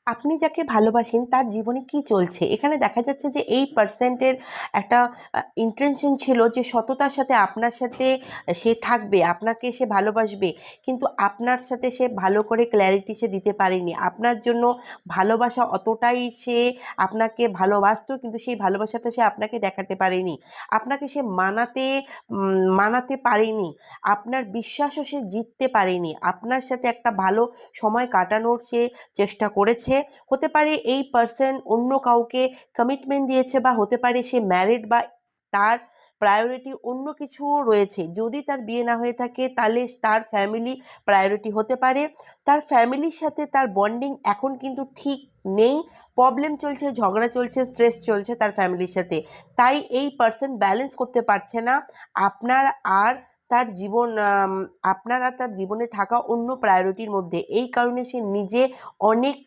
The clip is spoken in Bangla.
আপনি যাকে ভালোবাসেন তার জীবনে কি চলছে? এখানে দেখা যাচ্ছে যে এই পার্সেন্টের একটা ইন্টেনশন ছিল যে সততার সাথে আপনার সাথে সে থাকবে, আপনাকে সে ভালোবাসবে। কিন্তু আপনার সাথে সে ভালো করে ক্ল্যারিটি সে দিতে পারেনি। আপনার জন্য ভালোবাসা অতটাই সে আপনাকে ভালোবাসতো, কিন্তু সেই ভালোবাসাটা সে আপনাকে দেখাতে পারেনি। আপনাকে সে মানাতে পারেনি। আপনার বিশ্বাসও সে জিততে পারেনি। আপনার সাথে একটা ভালো সময় কাটানোর সে চেষ্টা করেছে। হতে পারে এই পার্সন অন্য কাউকে কমিটমেন্ট দিয়েছে, বা হতে পারে সে ম্যারিড, বা তার প্রায়োরিটি অন্য কিছু রয়েছে। যদি তার বিয়ে না হয়ে থাকে তাহলে তার ফ্যামিলি প্রায়োরিটি হতে পারে। তার ফ্যামিলির সাথে তার বন্ডিং এখন কিন্তু ঠিক নেই। প্রবলেম চলছে, ঝগড়া চলছে, স্ট্রেস চলছে তার ফ্যামিলির সাথে। তাই এই পার্সন ব্যালেন্স করতে পারছে না আপনার আর তার জীবন আপনার আর তার জীবনে থাকা অন্য প্রায়োরিটির মধ্যে। এই কারণে সে নিজে অনেক